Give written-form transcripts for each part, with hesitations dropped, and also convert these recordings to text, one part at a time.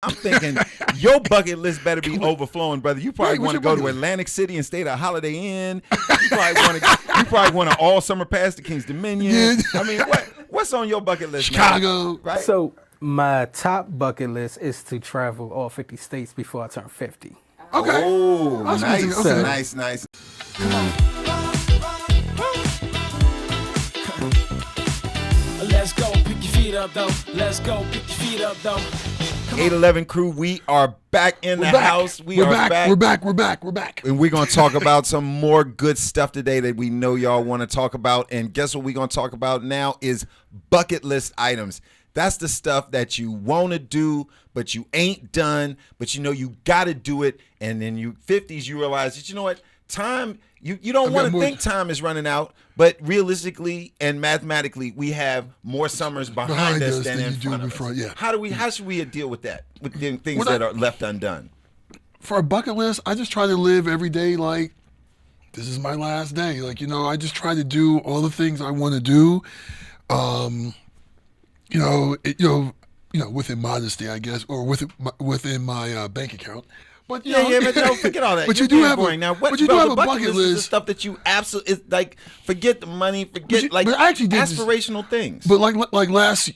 I'm thinking your bucket list better be overflowing, brother. You probably want to go to Atlantic City and stay at a Holiday Inn. You probably want to all summer pass to King's Dominion. Yeah. I mean, what's on your bucket list? Chicago, man? Right? So my top bucket list is to travel all 50 states before I turn 50. Okay. Oh, nice, okay. nice. Let's go, pick your feet up though. Let's go, pick your feet up though. 811 crew, we are back in the house. We're back. We're back. And we're going to talk about some more good stuff today that we know y'all want to talk about. And guess what we're going to talk about now is bucket list items. That's the stuff that you want to do, but you ain't done, but you know you got to do it. And then you 50s, you realize that, you know what, time, you don't want to think time is running out, but realistically and mathematically, we have more summers behind us than in front of us. Yeah. How should we deal with that, with the things that are left undone? For a bucket list, I just try to live every day like this is my last day. Like, you know, I just try to do all the things I want to do. Within modesty, I guess, or within my bank account. But but no, forget all that. But you do have a bucket list. Is the stuff that you absolutely like. Forget the money. Forget I actually did aspirational things. But like last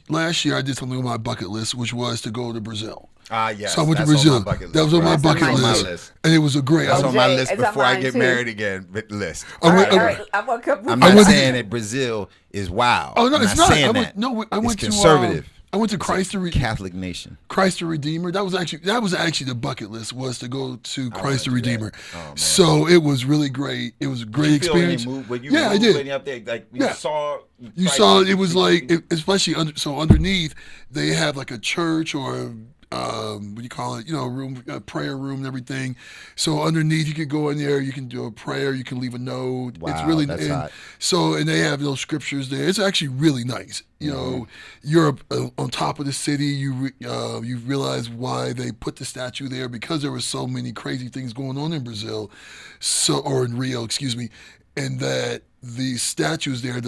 year, I did something on my bucket list, which was to go to Brazil. Yes. So I went to Brazil. That was on my bucket list, and it was a great. That's on my list before I get married again. List. All right. I'm not saying that Brazil is wild. Oh no, it's not. I went to conservative. I went to Christ the Catholic nation. Christ the Redeemer. That was actually the bucket list, was to go to Christ the Redeemer. So it was really great. It was a great experience. I did. When you up there, like you saw. You saw it was like, especially underneath, they have like a church or what do you call it? You know, a prayer room and everything. So underneath, you can go in there, you can do a prayer, you can leave a note. Wow, it's really that's hot. So, and they have those scriptures there. It's actually really nice. You know, you're on top of the city. You realize why they put the statue there, because there were so many crazy things going on in Brazil, or in Rio, excuse me, and that the statues there,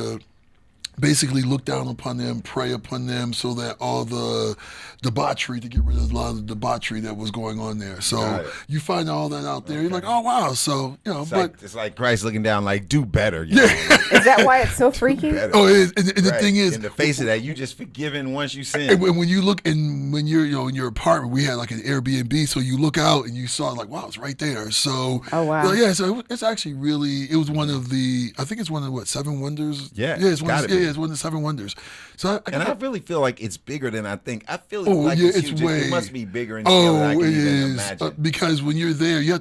basically look down upon them, pray upon them, so that all the debauchery, to get rid of a lot of the debauchery that was going on there. So you find all that out there. You're like, oh wow. So it's like Christ looking down, like, do better. Yeah. Is that why it's so freaky? Oh, and the thing is, in the face of that, you just forgiven once you sin. And when you look, and when you're in your apartment, we had like an Airbnb, so you look out and you saw like, wow, it's right there. So oh wow, so it's actually really, it was one of the, I think it's one of the 7 wonders. It's one of the 7 wonders. So I really feel like it's bigger than I think. I feel like it's huge. It must be bigger in scale than I can even imagine. Because when you're there, you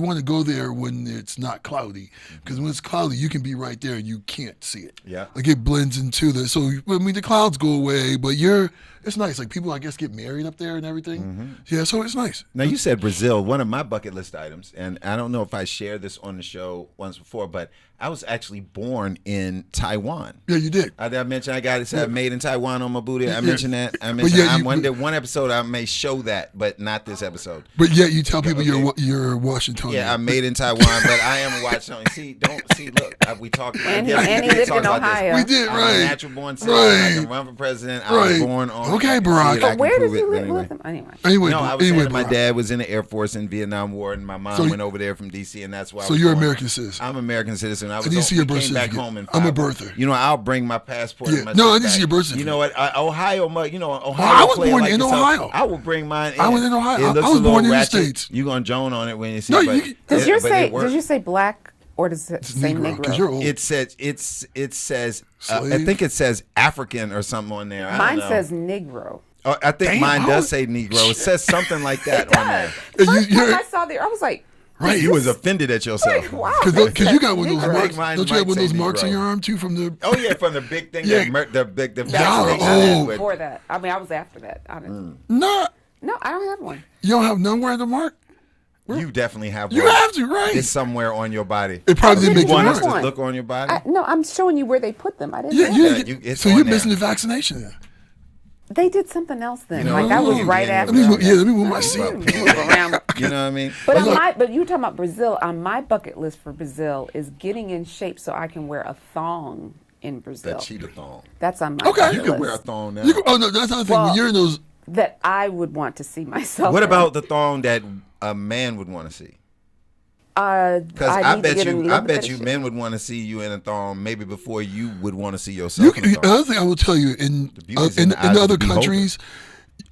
want to go there when it's not cloudy, because when it's cloudy, you can be right there and you can't see it. Yeah, like it blends into the clouds go away, but it's nice. Like people, I guess, get married up there and everything. Mm-hmm. Yeah, so it's nice. Now you said Brazil, one of my bucket list items, and I don't know if I shared this on the show once before, but I was actually born in Taiwan. Yeah, you did. I mentioned I got it made in Taiwan on my booty. I mentioned that. I mentioned one episode I may show that, but not this episode. But yet you tell people you're Washingtonian. Yeah, I'm made in Taiwan, but I am a Washingtonian. Look, we talked about it. And he lived in Ohio. We did, right. I'm a natural born citizen. I can run for president. I was born on. Okay, Barack. But where did you live with him? Anyway, no, I was saying my dad was in the Air Force in Vietnam War, and my mom went over there from D.C., and that's why. So you're American citizen. I'm American citizen. I need to see your birth back certificate. home in I'm a birther. You know, I'll bring my passport. Yeah. No, I need to see your birth certificate. You know what? Ohio. Ohio. I was born in Ohio. I will bring mine. I was in Ohio. I was born in the States. You're gonna joan on it when you see. No, did you say black? Or does it say Negro? You're old. It says I think it says African or something on there. Mine says Negro. Oh, I think mine does say Negro. It says something like that on there. First time I saw there, I was like, right, you was offended at yourself. Wow. Because you got one of those marks. Don't you have one of those marks on your arm too from the? Oh yeah, from the big thing. Yeah. The vaccination. Before that, I mean, I was after that. No, I don't have one. You don't have nowhere the mark. You definitely have one. You have to, right? It's somewhere on your body. It probably didn't make you want it us to look on your body. No, I'm showing you where they put them. I didn't. So you're missing the vaccination then. They did something else then. I was right after. Let me move my seat. Move around. You know what I mean? But you talking about Brazil? On my bucket list for Brazil is getting in shape so I can wear a thong in Brazil. The cheetah thong. That's on my bucket list. You can wear a thong now. Oh no, that's another thing. When you're in those. that I would want to see myself. What in. about the thong that a man would want to see? Because I need to get in a I little bit bet of you shape. men would want to see you in a thong maybe before you would want to see yourself in a thong. Another thing I will tell you in beauty's in, in the eyes of other the beholder. countries,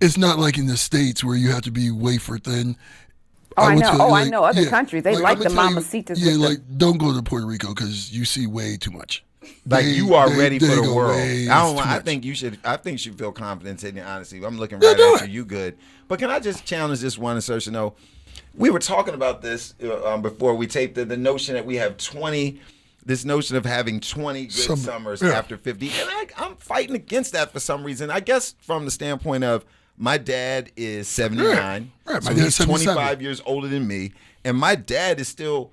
it's not like in the States where you have to be wafer thin. Oh, I would know. tell you, Oh, I know. Other countries, they like I'ma the tell you, mamacitas Yeah, with the- like don't go to Puerto Rico because you see way too much. Like They- you are they- ready for they the go world. way I don't. too I much. think you should. I think you should feel confident in your honesty. I'm looking Yeah, right do at it. you. You good? But can I just challenge this one assertion though? We were talking about this before we taped the notion that we have 20. This notion of having 20 good summers yeah. after 50, and I'm fighting against that for some reason. I guess from the standpoint of my dad is 79, Right, so my he's dad's 77. 25 years older than me, and my dad is still.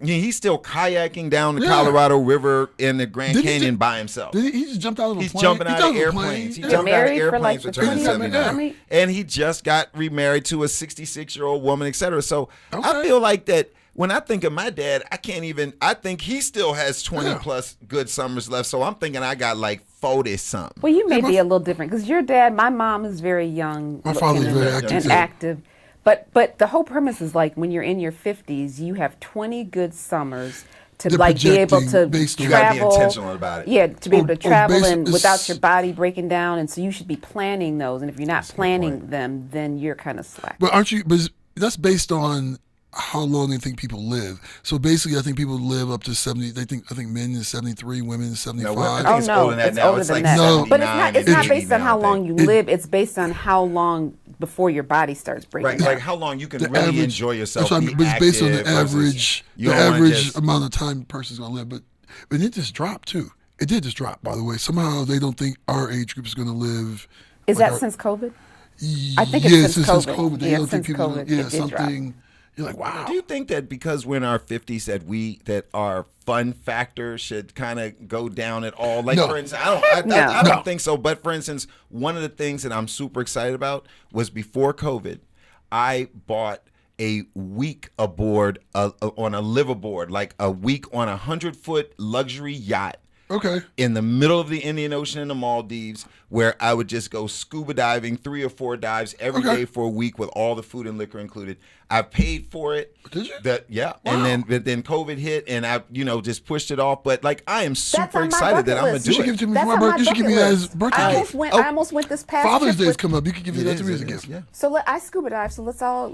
He's still kayaking down the Yeah. Colorado River in the Grand Did he Canyon ju- by himself. He just jumped out of a He's plane. jumping He out jumped of out of a airplanes. He plane. jumped out of married for, like, airplanes the for turning 20 79. And he just got remarried to a 66-year-old woman, etc. So I Okay. feel like that when I think of my dad, I think he still has 20 plus good summers left. So I'm thinking I got like 40 something. Well, you may be a little different because your dad, my mom is very young. My father's looking very and- active, and too. active. But the whole premise is like when you're in your 50s, you have 20 good summers to They're like be able projecting to based on- You gotta be travel. intentional about it. Yeah, to be able to Or travel based- and it's- without your body breaking down, and so you should be planning those. And if you're not planning them, then you're kind of slack. But aren't you? But that's based on how long they think people live. So basically, I think people live up to 70. I think men is 73, women is 75. I think Oh it's no, older than that it's now. older It's than like that. No. But it's not. It's not 79, based on how 80 long you It- live. It's based on how long before your body starts breaking Right, down. like how long you can The really average- enjoy yourself. That's what I be mean, but it's based on the active versus average, you the don't wanna average just- amount of time a person's gonna live. But it just dropped too. It did just drop, by the way. Somehow they don't think our age group is gonna live. Is like that our- since COVID? I think it's Yeah, since since COVID. COVID. They Yeah, don't think since people. COVID, Yeah, it did drop. something. You're like, wow. Do you think that because we're in our 50s that our fun factor should kind of go down at all? Like No. for instance, I No. don't No. think so. But for instance, one of the things that I'm super excited about was before COVID, I bought a week aboard on a liveaboard, like a week on a 100-foot luxury yacht. Okay. In the middle of the Indian Ocean in the Maldives, where I would just go scuba diving 3 or 4 dives every day Okay. for a week with all the food and liquor included. I paid for it. Did you? Yeah. Wow. And then COVID hit and I, just pushed it off. But like I am super on my excited that bucket I'm gonna list. do You should it. give it to me That's for my on my birthday. You should give me bucket that as list. birthday I gift. almost went. Oh, I almost went this past Father's trip Day's with- come up. You could give me It that is, to me as a it gift. is, yeah. So I scuba dive. So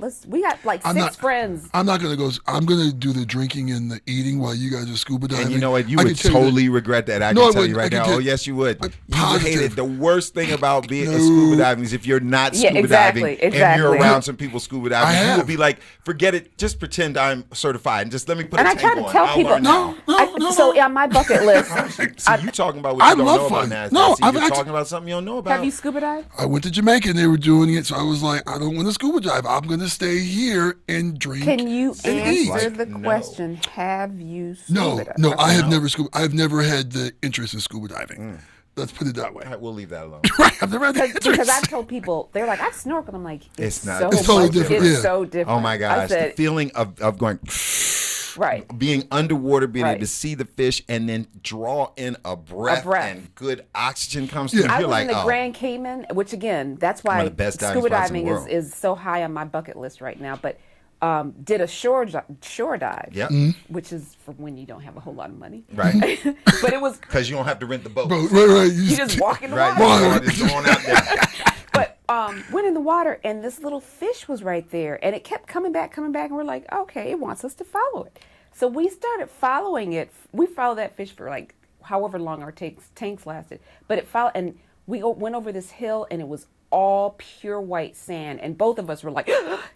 let's. We got like I'm 6 not- friends. I'm not gonna go. I'm gonna do the drinking and the eating while you guys are scuba diving. And you know what? You I would can tell you that- totally regret that. I No, I can tell you wouldn't. I right can now. tell- Oh, yes, you would. You Positive. hate it. The worst thing about being a No. scuba diving is if you're not Yeah, scuba exactly, diving and you're exactly. around some people scuba diving, you will have. be like, forget it. Just pretend I'm certified and just let me put And a I try tank to on. tell I'll people. learn now. So on my bucket list, See, you talking about what I you don't love know about fun. NASDAQ. No, See, I've you're actually- talking about something you don't know about. have you scuba dived? I went to Jamaica and they were doing it, so I was like, I don't want to scuba dive. I'm gonna stay here and drink. Can you and eat. answer Like, the no. question? Have you scuba No, dived? no, I have No. never scuba. I've never had the interest in scuba diving. Let's put it that way. All right, we'll leave that alone. Right, I've never had the Because interest. I've told people, they're like, I've snorkeled. I'm like, It's not- so it's totally much- different, It's yeah. so different. Oh my I gosh, the said, feeling of going right. being underwater, being Right. able to see the fish and then draw in a breath, breath. and good oxygen comes through. Yeah. I You're was like, in the oh. Grand Cayman, which again, that's One why of the best diving scuba spots in the diving world. is so high on my bucket list right now. But did a shore dive, Yep. which is for when you don't have a whole lot of money. Right. But it was Because you don't have to rent the boat. Bro, right. you just walk in the Right. water. You're just going out there. But went in the water and this little fish was right there, and it kept coming back, and we're like, okay, it wants us to follow it. So we started following it. We followed that fish for like however long our tanks lasted. But it followed, and we went over this hill, and it was all pure white sand, and both of us were like,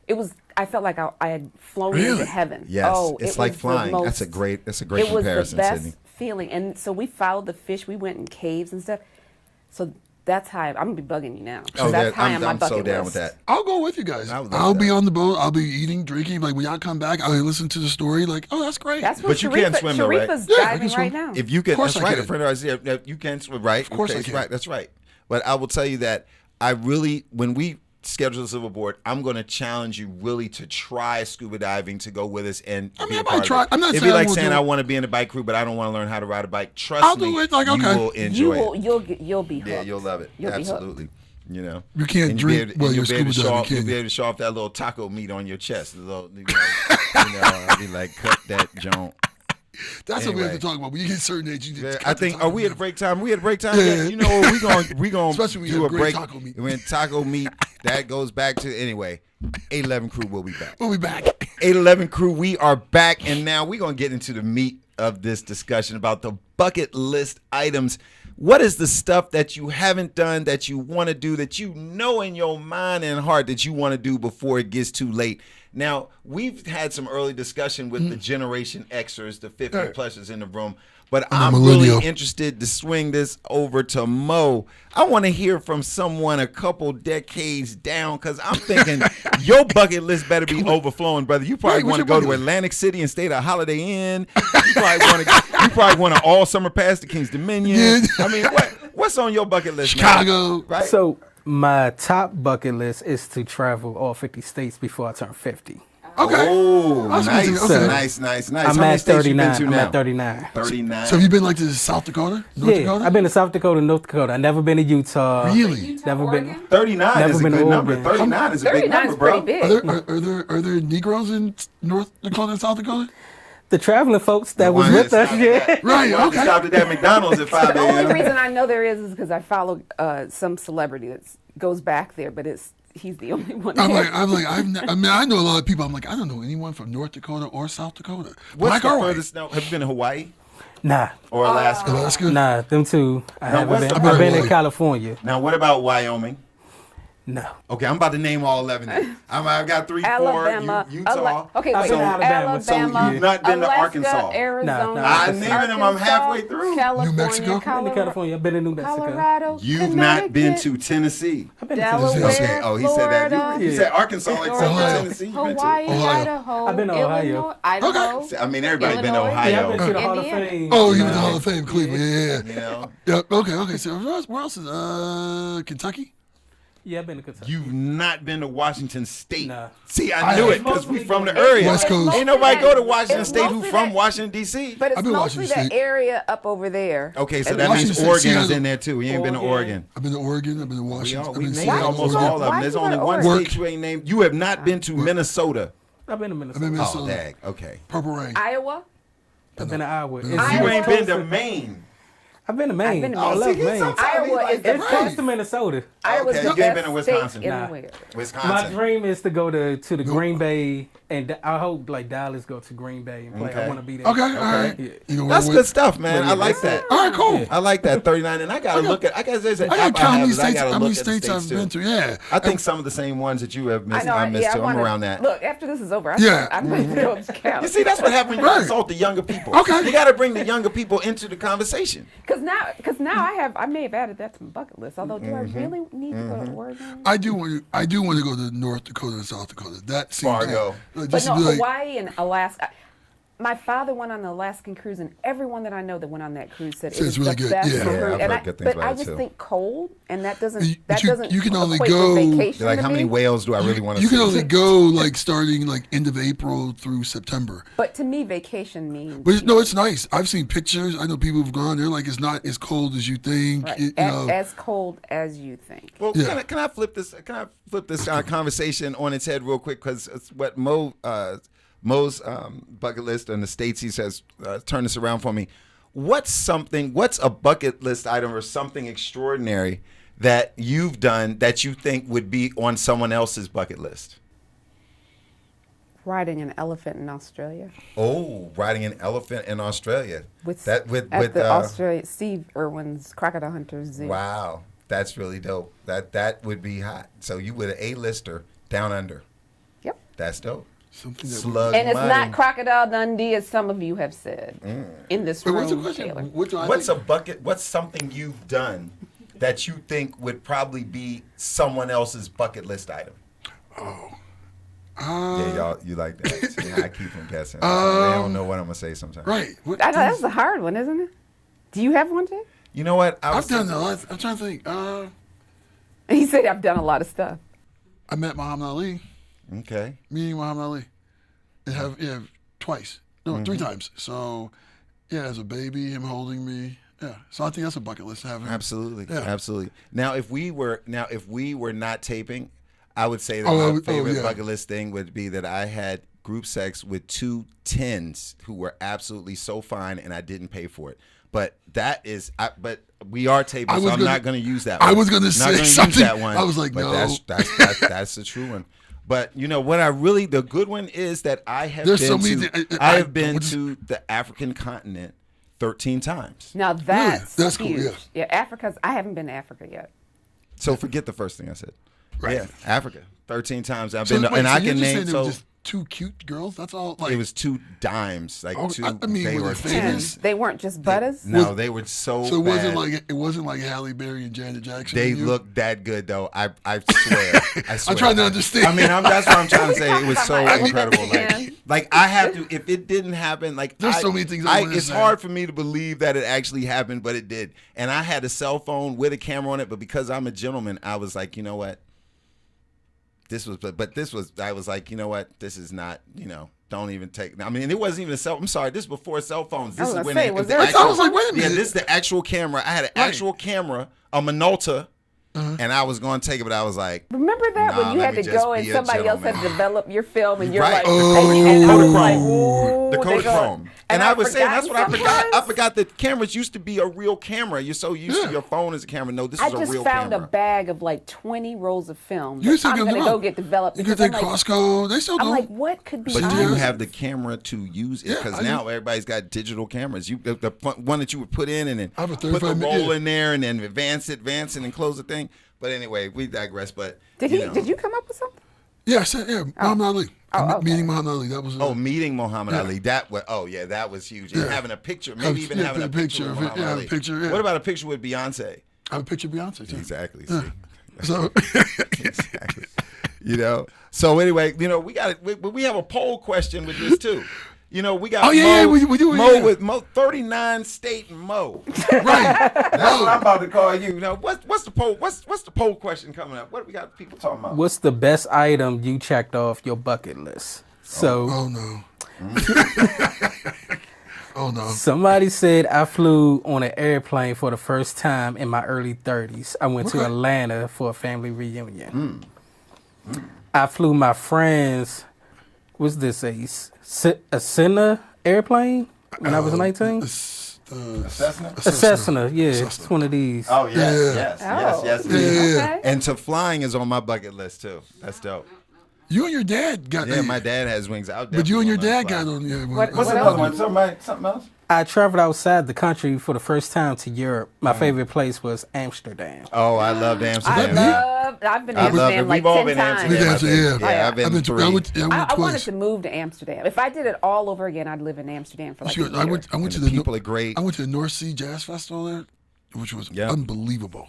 it was. I felt like I had flown into Really? heaven. Yes, Oh, it's it like was the flying. That's a most- great It was the comparison, best Sydney. feeling, and so we followed the fish. We went in caves and stuff. So that's high. I'm gonna be bugging you now. Oh, that's that, high on my I'm so bucket down list. with that. I'll go with you guys. I would love I'll be that. on the boat. I'll be eating, drinking. Like when y'all come back, I'll listen to the story. Like, oh, that's great. That's what But you can't swim though, right? Sharifa's Yeah, I can diving swim. right now. If you can, Of course that's I right. can. A friend of ours here, you can swim, right? Of course I that's can. Right, that's right. But I will tell you that I really, when we schedule this liveaboard, I'm going to challenge you really to try scuba diving to go with us and I mean, be I a might part try. of it. I'm not It'd saying be I like won't saying do I it. want to be in a bike crew, but I don't want to learn how to ride a bike. Trust I'll me, do it, like, you okay. will enjoy it. You'll be hooked. Yeah, you'll love it. You'll be hooked. Absolutely. You know, You can't And drink and while you'll you're be able to scuba show diving, off- can You'll be you? able to show off that little taco meat on your chest. I'll be like, cut that joint. That's what we have Anyway. to talk about. When you get certain age, you Yeah, just I cut the think. taco Are we at meat. break time? We at break time? Yeah. Yeah. You know what? We gonna Especially when you do a have great break. taco meat. When taco meat, that goes back to anyway. 811 crew will be back. We'll be back. 811 crew, we are back, and now we're gonna get into the meat of this discussion about the bucket list items. What is the stuff that you haven't done that you want to do, that you know in your mind and heart that you want to do before it gets too late? Now, we've had some early discussion with the Generation Xers, the 50 pluses in the room, but I'm millennial. really interested to swing this over to Mo. I want to hear from someone a couple decades down, because I'm thinking your bucket list better be overflowing, brother. You probably Right, what's want to your go to bucket list? Atlantic City and stay at a Holiday Inn. You probably want to all summer pass to King's Dominion. Yeah. I mean, what's on your bucket list, man? Chicago. Right? So my top bucket list is to travel all 50 states before I turn 50. Okay. Oh, That's nice, amazing. Okay. nice. I'm How many at states you been 39. to I'm now? at 39. 39. So have you been like to South Dakota? North Dakota? I've been to South Dakota, North Dakota. I've never been to Utah. Really? Never been. 39 Never is a been to good number. Oregon. 39 is a big 39 number, is bro. pretty Are big. there Negroes in North Dakota and South Dakota? The traveling folks that was One with that us, stopped yeah. at that- Right, one that okay. stopped at that McDonald's at 5 The only a.m. reason I know there is because I follow some celebrity that goes back there, but he's the only one. I'm there. like, I know a lot of people. I'm like, I don't know anyone from North Dakota or South Dakota. What's Black the or white? furthest? Now, have you been to Hawaii Nah, or Alaska? Alaska? nah, them two. I haven't what's been. the I've been big in one? California. Now, what about Wyoming? No. Okay, I'm about to name all 11. Then. I've got 3, 4. Alabama, Utah. okay, I've wait. been to Alabama, so Alabama, you've not been to Alaska, Arkansas? Arizona, Nah. I'm naming them, I'm halfway through. California, New Mexico? I've been to California. I've been to New Mexico. Colorado, You've not been Connecticut, to Tennessee. I've been to Delaware, Tennessee. Okay. Oh, he said that. Florida, You said Arkansas, like Georgia, Ohio. Tennessee. You've been to. Hawaii, Ohio. Idaho, I've been to Ohio. Illinois, Idaho. I mean, everybody been to Illinois. Ohio. Yeah, I've been to the Hall of Indiana. Fame. Oh, you were the Hall of Fame, Cleveland. Yeah. You know, Yeah. Okay. So where else is Kentucky? Yeah, I've been to Kentucky. you've not been to Washington State. Nah. See, I knew have. it because we from the area. West Coast. Ain't nobody go to Washington It's State who mostly from that- Washington D.C. But it's I've been to mostly Washington the State. area up over there. Okay, so And that Washington means State, Oregon is Seattle. in there too. You ain't been to Oregon. I've been to Oregon. I've been to Washington. I've We been to named Why Seattle. you almost go- all of why them. you There's go only to one Oregon? state you ain't named. You have not been to Minnesota. I've been to I've been to Minnesota. Oh, Minnesota. dag. Okay. Purple Rain. Iowa. I've been to Iowa. It's You Iowa. ain't been to closer- Maine. I've been to Maine. been to I Maine. love see, Maine. sometimes Iowa he like is that. the It's close to Minnesota. Iowa's Okay, the you ain't been best to Wisconsin. state Nah. anywhere. My Wisconsin. dream is to go to the Green Bay, and I hope like Dallas go to Green Bay and play. Okay. I want to be there. Okay. All right. Yeah. You know That's where- good stuff, man. I like that. All right. Cool. I like that 39, and I gotta look at. I guess there's an I app got how I many have. That I states? gotta How many look at the states I've too. been to? Yeah. I think some of the same ones that you have missed. I missed too. I'm wanna- around that. Look, after this is over, Yeah. I'm going to go to Cali. You see, that's what happens when you Right. consult the younger people. Okay. You got to bring the younger people into the conversation. Because now I may have added that to my bucket list. Although, do I really need to go to Oregon? I do want to go to North Dakota and South Dakota. That seems Fargo. like, But just no, to be like, Hawaii and Alaska. My father went on the Alaskan cruise, and everyone that I know that went on that cruise said it Said was it's really the good. best Yeah. cruise. Yeah, I've And heard good things but about I it, just too. think cold, and that doesn't But that you can only equate go- with vacation. Like, to how many me. whales do I really want to you see? can only go like starting like end of April through September. But to me, vacation means But no, it's nice. I've seen pictures. I know people who've gone. They're like, it's not as cold as you think. right, You as, know, as cold as you think. Well, Yeah. can I flip this? Can I flip this conversation on its head real quick? Because it's what Mo's bucket list in the States. He says, turn this around for me. What's a bucket list item or something extraordinary that you've done that you think would be on someone else's bucket list? Riding an elephant in Australia Oh, riding an elephant in Australia. with that with the Australia Steve Irwin's Crocodile Hunters Zoo. wow, that's really dope. That would be hot. So you would an A-lister down under. Yep. That's dope. something that. Slug And it's money. not Crocodile Dundee, as some of you have said in this Wait, room, what's the question? Taylor. What do I What's think? a bucket? What's something you've done that you think would probably be someone else's bucket list item? Yeah, y'all, you like that? Yeah, I keep them guessing. They don't know what I'm gonna say sometimes. Right. What I know things- that's a hard one, isn't it? Do you have one, Jay? You know what? I've done a lot. I'm trying to think. He said I've done a lot of stuff. I met Muhammad Ali. Okay. Meeting Muhammad Ali. And have twice. No, 3 times. So yeah, as a baby, him holding me, Yeah. So I think that's a bucket list to have. Absolutely, Yeah. absolutely. Now, if we were not taping, I would say that Oh, my favorite yeah. bucket list thing would be that I had group sex with 2 tens who were absolutely so fine, and I didn't pay for it. But that is, but we are taping, so I'm not going to use that one. I was gonna Not say gonna use something. that one. I was like, but no. that's the true one. But you know what? The good one is that I have There's been so many to, thi- I have been what is- to the African continent 13 times. Now that's That's cool, huge. yeah. Africa's. I haven't been to Africa yet. So forget the first thing I said. Right. Yeah, Africa, 13 times I've So, been, wait, and so I you're can just name. saying there were So just 2 cute girls. That's all. Like it was 2 dimes, like Oh, 2. I mean, they were were they famous? tens. They weren't just butters. No, they were so. So bad. it wasn't like Halle Berry and Janet Jackson. They and you? looked that good though. I swear. I swear. I'm trying to understand. I mean, that's what I'm trying to say. It was so I mean, incredible. man. Like I have to. If it didn't happen, like There's so many things I wanna it's say. hard for me to believe that it actually happened, but it did. And I had a cell phone with a camera on it, but because I'm a gentleman, I was like, you know what? This was, but this was. I was like, you know what? This is not. You know, don't even take. I mean, it wasn't even a cell. I'm sorry. This is before cell phones. This I was is gonna when say, it was the there a actual- I was like, wait a Yeah, minute. this is the actual camera. I had an Right. actual camera, a Minolta. Uh-huh. And I was going to take it, but I was like, Remember that Nah, when you let had me to just go and be a somebody else had gentleman. developed your film and you're Right. like, and I was like, Kodachrome. ooh, The they go- Kodachrome. And I was saying, that's what I forgotten forgot. I sometimes. forgot that cameras used to be a real camera. You're so used to your phone as a camera. No, this I is a just real found camera. a bag of like 20 rolls of film. You that still I'm get gonna them go out. get developed. You because can take I'm like, Costco. They still do. I'm like, what could be But on do you this? have the camera to use it? Yeah, Because I now do. everybody's got digital cameras. The one that you would put in and then I have a put the 35 minute, roll yeah. in there and then advance it, and close the thing. But anyway, we digress. But Did you he? know. Did you come up with something? Yeah, I said, yeah, Muhammad Ali. Oh, okay. Meeting Muhammad Ali. That was. Oh, meeting Muhammad Yeah. Ali. That was. Oh, yeah, that was huge. And Yeah. having a picture, maybe even Yeah, having a the picture picture with of it. Muhammad Yeah, have a Ali. picture, yeah. What about a picture with Beyonce? I have a picture of Beyonce too. Exactly. Yeah. See? So Exactly. You know. So anyway, you know, we have a poll question with this too. You know, we got Oh, yeah, Mo, yeah, we do, Mo yeah. with Mo 39 state Mo. right. That's what I'm about to call you. Now, what's the poll? What's the poll question coming up? What do we got people talking about? What's the best item you checked off your bucket list? So Oh no. Oh no. somebody said I flew on an airplane for the first time in my early 30s. I went to Okay. Atlanta for a family reunion. I flew my friends. Was this a Cessna airplane when I was 19? A Cessna? A Cessna, yeah, it's one of these. Oh yes, Yeah. yes, Oh. yes, yes. Yeah. Okay. And to flying is on my bucket list too. That's dope. You and your dad got. Yeah, my dad has wings. But you and your dad got on. Yeah. What What's else? another one? Something else? I traveled outside the country for the first time to Europe. My favorite place was Amsterdam. Oh, I loved Amsterdam. I've been to I love it. Amsterdam like We've all 10 been to times. Amsterdam. I think. Yeah. Yeah, I've been I've been to. three. I went I wanted twice. to move to Amsterdam. If I did it all over again, I'd live in Amsterdam for like a Sure, year. I went And to the people are great. I went to the North Sea Jazz Festival there, which was Yeah. unbelievable.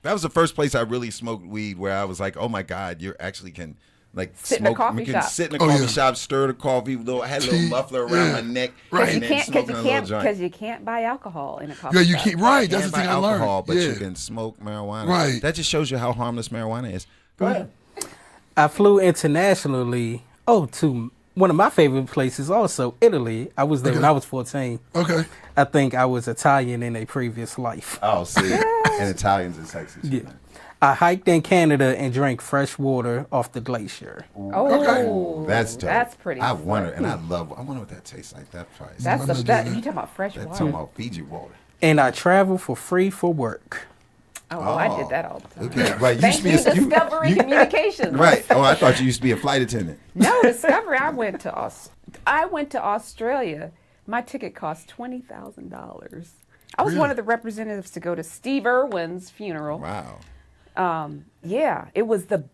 That was the first place I really smoked weed where I was like, oh my God, you actually can like Sit in a smoke. coffee you can shop. sit in a Oh, coffee yeah. shop, stir the coffee. I had a little Tea, muffler around yeah. my neck, Right. and You then can't smoking a little joint. because you can't buy alcohol in a coffee Yeah, you shop. can't. Right, that's And the by thing I learned. alcohol, but yeah. you can smoke marijuana. Right. That just shows you how harmless marijuana is. Go ahead. I flew internationally. Oh, to one of my favorite places, also Italy. I was there when I was 14. Okay. I think I was Italian in a previous life. Oh, see, and Italians are sexy. Yeah. I hiked in Canada and drank fresh water off the glacier. Oh, That's dope. That's pretty. I wonder, and I wonder what that tastes like. That price. That's I'm the not that, doing you talking about fresh That's water? talking about Fiji water. And I traveled for free for work. Oh, well, I did that all the time. Okay, right. Thank you, Discovery Communications. Right. Oh, I thought you used to be a flight attendant. No, Discovery. I went to Australia. My ticket cost $20,000. I was one of the representatives to go to Steve Irwin's funeral. Wow. Yeah, it was the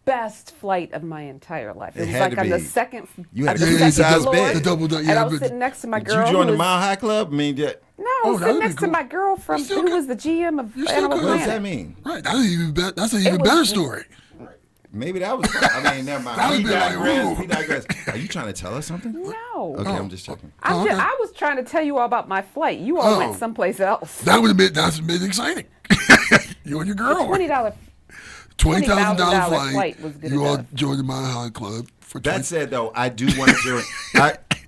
best flight of my entire life. It, It was had like to on the be. second. You had on a the queen second size floor, bed. The double, and yeah, I was but- sitting next to my Did girl. you join who the was- Mile High Club? I mean, No, I Oh, was that sitting would be next to cool. my girl from You still who could- was the GM of you still Animal could. what does Planet. that mean? Right. That's an even was- better story. Maybe that was. I mean, never mind. That We would be like, digress. ooh. We digress. Are you trying to tell us something? No. Okay, I'm just checking. Oh, okay. I was trying to tell you all about my flight. You all Oh. went someplace else. That's been exciting. You and your girl. $20. $20,000 flight was good You all enough. joined the Mile High Club for That 20. said, though, I do want to.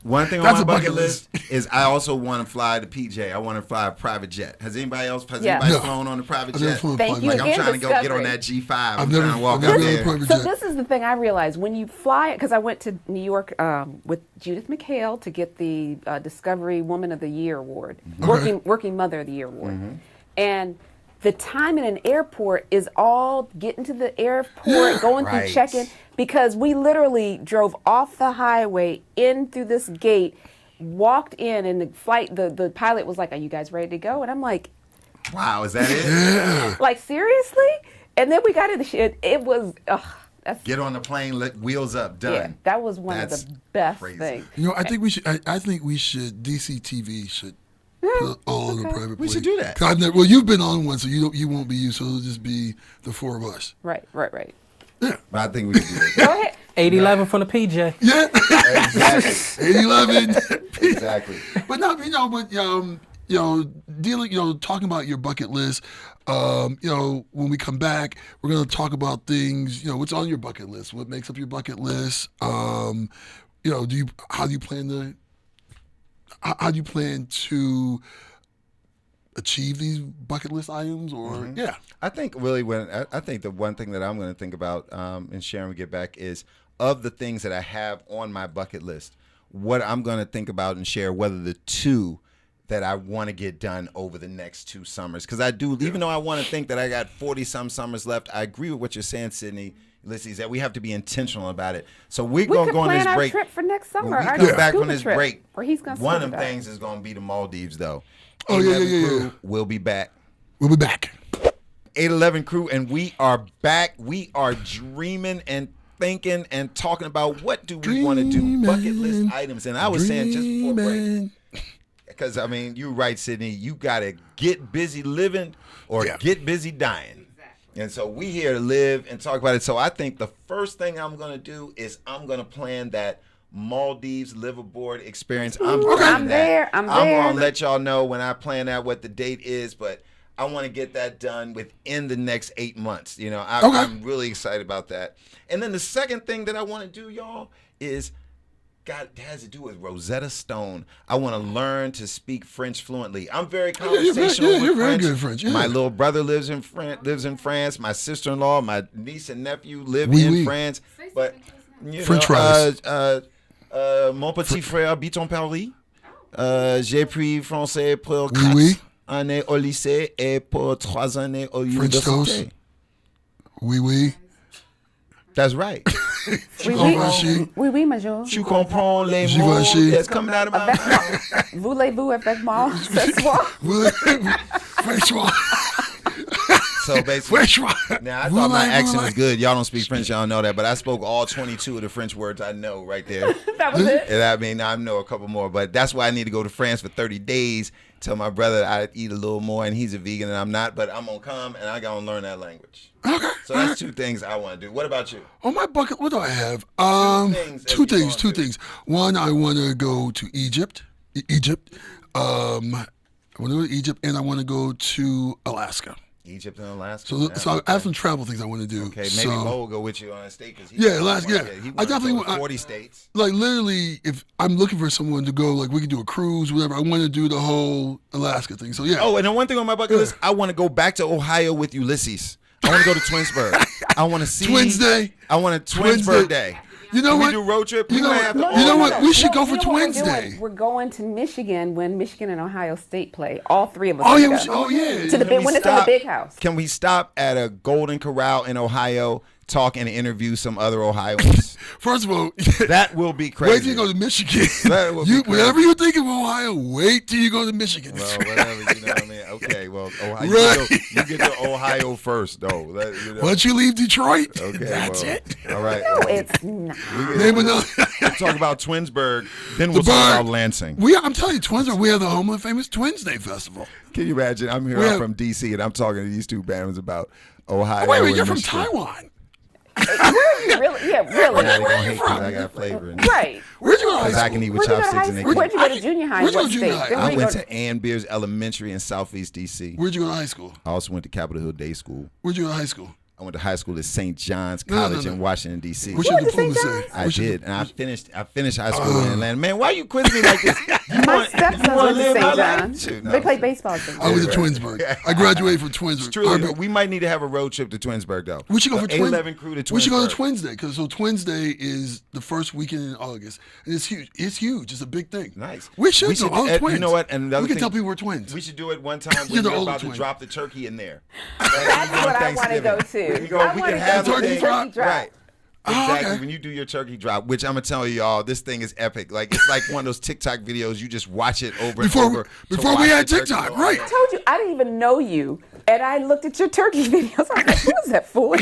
One thing on That's my a bucket bucket list is I also want to fly to PJ. I want to fly a private jet. Has anybody Yeah. No. flown on a private I've never jet? flown a Thank private you jet. Like I'm again, trying to go get on Discovery. that G5. I'm I've trying never- to walk I've out never been on a there. private So jet. this is the thing I realized when you fly, because I went to New York with Judith McHale to get the Discovery Woman of the Year award, Working Mother of the Year award, and the time in an airport is all getting to the airport, going Right. through check-in, because we literally drove off the highway in through this gate, walked in, and the pilot was like, "Are you guys ready to go?" And I'm like, Wow, is that it? "Like seriously?" And then we got in the shit. It was, that's Get on the plane, let wheels up, done. yeah, that was one That's of the best crazy. things. You know, I think we should. I think we should. DCTV should put all on a private plane. We should do that. 'Cause I've never, well, you've been on one, so you won't be you. So it'll just be the four of us. Right. But I think we can do that. Go ahead. 811 from the PJ. Yeah, Exactly. 811. Exactly. But no, dealing, talking about your bucket list. When we come back, we're gonna talk about things. What's on your bucket list? What makes up your bucket list? How do you plan to achieve these bucket list items? Or yeah, I think really I think the one thing that I'm going to think about and Sharon we get back is of the things that I have on my bucket list, what I'm going to think about and share whether the two that I want to get done over the next 2 summers. Because I do, even though I want to think that I got 40-some summers left, I agree with what you're saying, Sydney, Ulysses, that we have to be intentional about it. So we're We going to could go on plan this our break. trip for next summer. When we our come back scuba from this trip, break, where he's gonna one of scuba them dive. things is going to be the Maldives, though. Oh, yeah, 811 yeah. crew will be back. we'll be back. 811 crew, and we are back. We are dreaming and thinking and talking about what do we want to do, bucket list items. And I was saying just before break, Dreaming. because I mean, you're right, Sydney. You got to get busy living or Yeah. get busy dying. And so we here to live and talk about it. So I think the first thing I'm going to do is I'm going to plan that Maldives liveaboard experience. I'm I'm there. I'm there. going to let y'all know when I plan out what the date is, but I want to get that done within the next 8 months. I'm really excited about that. And then the second thing that I want to do, y'all, is it has to do with Rosetta Stone. I want to learn to speak French fluently. I'm very conversational with you're very French. good at French, yeah. My little brother lives in France. My sister-in-law, my niece and nephew live Oui, in oui. France. But French fries. Mon petit frère habite en Paris. J'ai pris français pour Oui, 4 oui. années au lycée et pour 3 années au French toast. université. Oui. That's right. Oui, major. Tu comprends les J'y mots vais chez- that's coming out of my mouth? Voulez-vous avec moi ce soir? French fries. So basically, French fries. now I thought my accent was Voulez-vous. good. Y'all don't speak French, y'all know that, but I spoke all 22 of the French words I know right there. That was it. And I mean, I know a couple more, but that's why I need to go to France for 30 days. Tell my brother I eat a little more, and he's a vegan and I'm not, but I'm gonna come and I gotta learn that language. Okay. So that's 2 things I want to do. What about you? On my bucket, what do I have? things that Two you things. want Two to do. things. One, I want to go to Egypt. I want to go to Egypt, and I want to go to Alaska. Egypt and Alaska. So I have some travel things I want to do. Okay, maybe so, Mo will go with you on a state because Yeah, Alaska, yeah. He I definitely want want- 40 states. like literally, if I'm looking for someone to go, like we can do a cruise, whatever. I want to do the whole Alaska thing. So yeah. Oh, and then one thing on my bucket list, I want to go back to Ohio with Ulysses. I want to go to Twinsburg. I want to see Twins Day. I want a Twinsburg Day. You know Can what? we do road trip? You We know might what? have to You know all- what? We should go for you know what we're Twins doing? Day. We're going to Michigan when Michigan and Ohio State play. All 3 of us. Oh are yeah. gonna go. Oh yeah. To the Can we when it's in the stop- big house. Can we stop at a Golden Corral in Ohio, talk and interview some other Ohioans? First of all, That will be crazy. wait till you go to Michigan. That would be crazy. Whatever you think of Ohio, wait till you go to Michigan. Well, whatever, you know what I mean? Okay, well, Ohio, Right. you get to Ohio first, though. Once you leave Detroit, Okay, that's well, it. All right. No, it's not. Name another. We'll talk about Twinsburg, then we'll The talk bird. about Lansing. I'm telling you, Twins we have the home of the famous Twins Day Festival. Can you imagine? I'm here We I'm have- from D.C., and I'm talking to these 2 bands about Ohio. Wait a minute, and you're from Michigan. Taiwan. Really? Yeah, really. Now they're gonna hate because I got flavor. in it. Right. Where'd you go to high Because I school? can eat with Where'd you go to chopsticks high and they school? can. Where'd you go to junior high? Where'd you go What to junior state? high? Then I where'd you went go to Ann Beers Elementary in Southeast D.C. Where'd you go to high school? I also went to Capitol Hill Day School. Where'd you go to high school? I went to high school at St. John's No, College no. in Washington, D.C. What's your went to St. diploma say? John's? I What's your- did, and I finished high school in Atlanta. Man, why you quizzing me like this? My stepsons wanna went to live my St. life? John's. Shoot, no, They play shoot. baseball at St. I was John's. at Twinsburg. I graduated from Twinsburg. It's true. Urban- We might need to have a road trip to Twinsburg, though. We should go The for Twins. A11 crew to Twinsburg. We should go to Twins Day because Twins Day is the first weekend in August, and it's huge. It's huge. It's a big thing. Nice. We should go. All you twins. know what? And the other we can thing- tell people we're twins. We should do it one time You're when the you're older about to twin. drop the turkey in there. That's what I want to go to. We can go. I We wanna can go have to the turkey thing. drop? Right. Oh, Exactly. okay. When you do your turkey drop, which I'm gonna tell y'all, this thing is epic. Like it's like one of those TikTok videos. You just watch it over Before- and over. to before we watch had the turkey TikTok, go. right. I told you I didn't even know you, and I looked at your turkey videos. I was like, "Who is that fool?"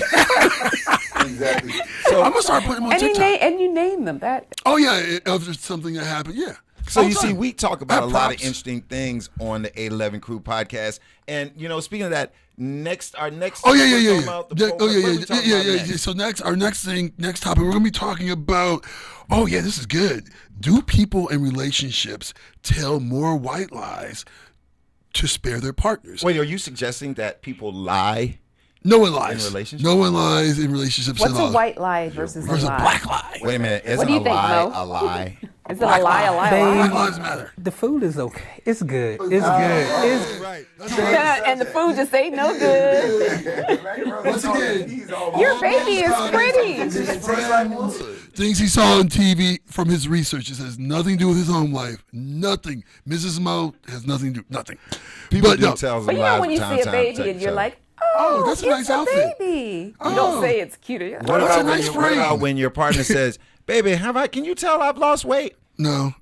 Exactly. So I'm gonna start putting them on and TikTok. you name them. That Oh yeah, of just something that happened. Yeah. So All you the see, time. we talk I about a have lot of props. interesting things on the 811 Crew podcast. And speaking of that, our next. Oh yeah, we're yeah, talking yeah, about the yeah. poll. Oh What are we yeah, talking yeah, about yeah, next? yeah. So our next topic, we're gonna be talking about. Oh yeah, this is good. Do people in relationships tell more white lies to spare their partners? Wait, are you suggesting that people lie? No one lies. In relationships? No one lies in relationships what's at a all. white lie versus Versus a a lie? black lie. Wait a minute. Isn't What do you a think, lie Mo? a lie? Is it a lie? A lie? A lie? Black lives matter. The food is okay. It's good. It's good. It's Right. And the food just ain't no good. Once again, Your baby is pretty. things he saw on TV from his research. It has nothing to do with his home life. Nothing. Mrs. Mo has nothing to do. Nothing. People But do no. tell some But you know lies when you from time see a to time, baby and you're so. like, Oh, oh, that's a it's nice a outfit. baby. Oh. You don't say it's cute. You're like, What That's oh, a about, nice what about frame. when your partner says, "Baby, can you tell I've lost weight?" No.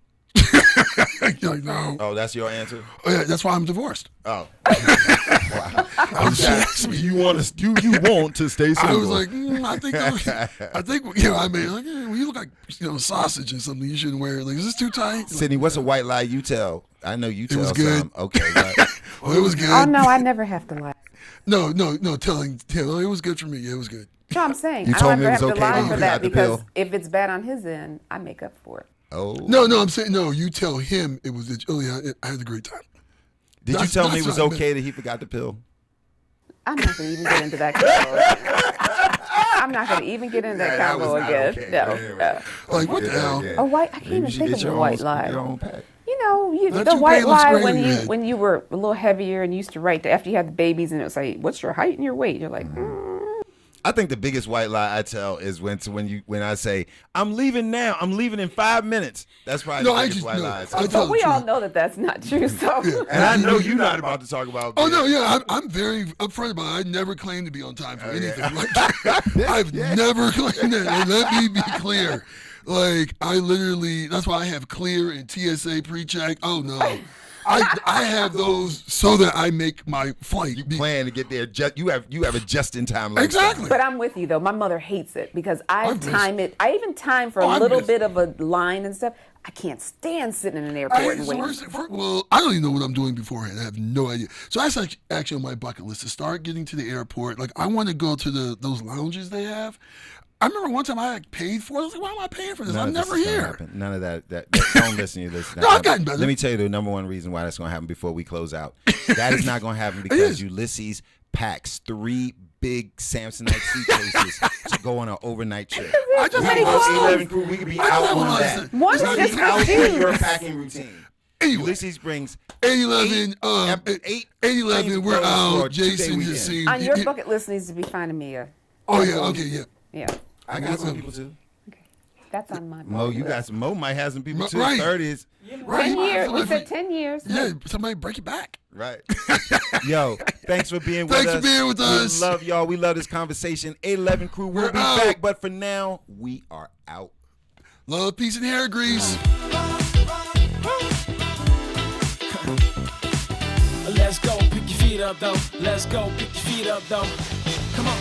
You're like, no. Oh, that's your answer. Oh, yeah, that's why I'm divorced. Oh, I was just, you want to stay I was like, I think, you know, I mean, like, well, you look like, sausage or something. You shouldn't wear it. Like, is this too tight? Sydney, what's a white lie you tell? I know you tell was good. some. Okay, right. Well, it was good. oh no, I never have to lie. No, telling it was good for me. Yeah, it was good. No, I'm saying You I told don't me ever it have was to okay lie when for you that got the because pill. if it's bad on his end, I make up for it. Oh, No, I'm saying, no, you tell him it was, I had a great time. Did you That's- tell me that's it was what I okay that he forgot the pill? I'm not going to even get into that combo. I'm not going to even get into that that was combo not again. okay. No, Anyway. no. Like, what the hell? A white, I can't even think of a white lie. Your own pack. You know, That the toupee white looks lie great when on your you head. when you were a little heavier and used to write after you had the babies and it was like, what's your height and your weight? You're like, I think the biggest white lie I tell is when I say I'm leaving now. I'm leaving in 5 minutes. That's probably No, the I biggest just white know. lie I I tell. tell but the we all truth. know that that's not true. So And I know you're not about to talk about. Oh this. no, yeah, I'm very upfront about it. I never claim to be on time for anything. Like, I've never claimed that. And let me be clear. Like, I literally, that's why I have Clear and TSA pre-check. Oh no, I have those so that I make my flight. You plan to get there. You have a just in time lifestyle. Exactly. But I'm with you though. My mother hates it because I I've missed- time it. I even time for Oh, a I've little missed- bit of a line and stuff. I can't stand sitting in an airport and waiting. Well, I don't even know what I'm doing beforehand. I have no idea. So that's actually on my bucket list to start getting to the airport. Like, I want to go to those lounges they have. I remember one time I paid for it. I was like, why am I paying for this? None I'm of this never is gonna here. happen. None of that. Don't listen to this. No, I've gotten better. Let me tell you the number one reason why that's going to happen before we close out. That is not going to happen because is. Ulysses packs 3 big Samsonite suitcases to go on an overnight trip. I just Too many want to clothes. 11 crew, we could be I out don't on wanna that. listen. One We is could just be out for on your shoes. packing routine. Anyway, Ulysses brings 8/11, eight 8/11, planes we're closed for a out. 2-day Jason weekend. just seemed. On your bucket list needs to be finding me a. Oh yeah, okay, yeah. Yeah, I got some people too. that's on my. Bucket Mo, you list. got some. Mo might have some people too. Right. 30s. Right. 10 years. We Somebody- said 10 years. Yeah, somebody break it back. Right. Yo, thanks for being with us. Thanks for being with us. We love y'all. We love this conversation. 811 crew will We're be out. back. But for now, we are out. Love, peace, and hair grease. Let's go, pick your feet up though. Let's go, pick your feet up though.